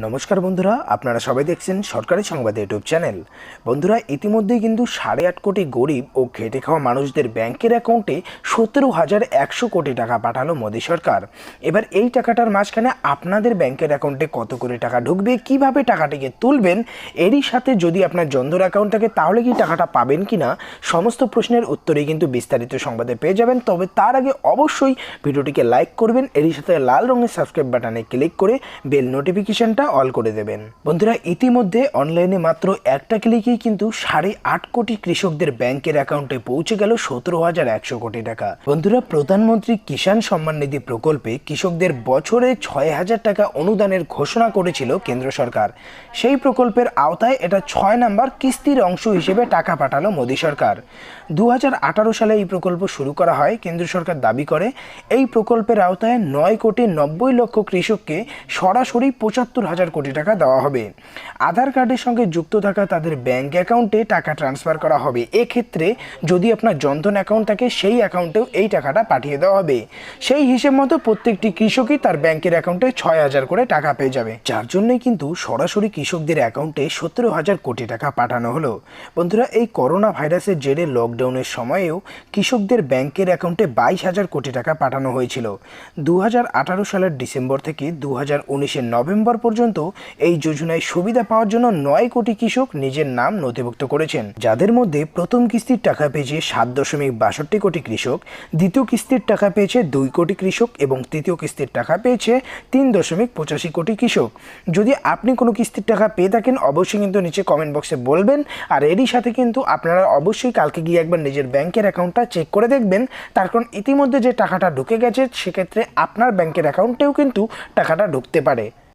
নমস্কার বন্ধুরা, আপনারা সবাই দেখছেন সরকারি সংবাদ ইউটিউব চ্যানেল। বন্ধুরা, ইতিমধ্যেই কিন্তু 8.5 কোটি গরিব ও খেটে খাওয়া মানুষদের ব্যাংকের অ্যাকাউন্টে 17,100 কোটি টাকা পাঠালো মোদী সরকার। এবার এই টাকাটার মাঝখানে আপনাদের ব্যাংকের অ্যাকাউন্টে কত কোটি টাকা ঢুকবে, কিভাবে টাকাটিকে তুলবেন, এরই সাথে যদি আপনার জনধন অ্যাকাউন্ট থাকে তাহলে কি টাকাটা পাবেন কিনা, সমস্ত প্রশ্নের উত্তরেই কিন্তু বিস্তারিত সংবাদে পেয়ে যাবেন। তবে তার আগে অবশ্যই ভিডিওটিকে লাইক করবেন, এরই সাথে লাল রঙের সাবস্ক্রাইব বাটনে ক্লিক করে বেল নোটিফিকেশনটা অল করে দেবেন। বন্ধুরা, ইতিমধ্যে অনলাইনে মাত্র একটা ক্লিকেই কিন্তু 8.5 কোটি কৃষকদের ব্যাংকের অ্যাকাউন্টে পৌঁছে গেল 17,100 কোটি টাকা। বন্ধুরা, প্রধানমন্ত্রী কিষাণ সম্মান নিধি প্রকল্পে কৃষকদের বছরে 6,000 টাকা অনুদানের ঘোষণা করেছিল কেন্দ্র সরকার। সেই প্রকল্পের আওতায় এটা 6 নম্বর কিস্তির অংশ হিসেবে টাকা পাঠালো মোদী সরকার। 2018 সালে এই প্রকল্প শুরু করা হয়। কেন্দ্র সরকার দাবি করে এই প্রকল্পের আওতায় 9,90,00,000 কৃষককে সরাসরি 75,000 কোটি টাকা দেওয়া হবে। আধার কার্ডের সঙ্গে যুক্ত থাকা তাদের ব্যাংক অ্যাকাউন্টে টাকা ট্রান্সফার করা হবে। এক্ষেত্রে যদি আপনার জনধন অ্যাকাউন্ট থাকে সেই অ্যাকাউন্টেও এই টাকাটা পাঠিয়ে দেওয়া হবে। সেই হিসেব মতো প্রত্যেকটি কৃষকই তার ব্যাংকের অ্যাকাউন্টে 6,000 করে টাকা পেয়ে যাবে, যার জন্যই কিন্তু সরাসরি কৃষকদের অ্যাকাউন্টে 17,000 কোটি টাকা পাঠানো হলো। বন্ধুরা, এই করোনা ভাইরাসের জেরে লকডাউনের সময়েও কৃষকদের ব্যাংকের অ্যাকাউন্টে 22,000 কোটি টাকা পাঠানো হয়েছিল। 2018 সালের ডিসেম্বর থেকে 2019-এর নভেম্বর পর্যন্ত এই যোজনায় সুবিধা পাওয়ার জন্য 9 কোটি কৃষক নিজের নাম নথিভুক্ত করেছেন, যাদের মধ্যে প্রথম কিস্তির টাকা পেয়েছে 7.62 কোটি কৃষক, দ্বিতীয় কিস্তির টাকা পেয়েছে 2 কোটি কৃষক এবং তৃতীয় কিস্তির টাকা পেয়েছে 3.85 কোটি কৃষক। যদি আপনি কোনো কিস্তির টাকা পেয়ে থাকেন অবশ্যই কিন্তু নিচে কমেন্ট বক্সে বলবেন। আর এরই সাথে কিন্তু আপনারা অবশ্যই কালকে গিয়ে একবার নিজের ব্যাংকের অ্যাকাউন্টটা চেক করে দেখবেন, তার কারণ ইতিমধ্যে যে টাকাটা ঢুকে গেছে সেক্ষেত্রে আপনার ব্যাংকের অ্যাকাউন্টেও কিন্তু টাকাটা ঢুকতে পারে।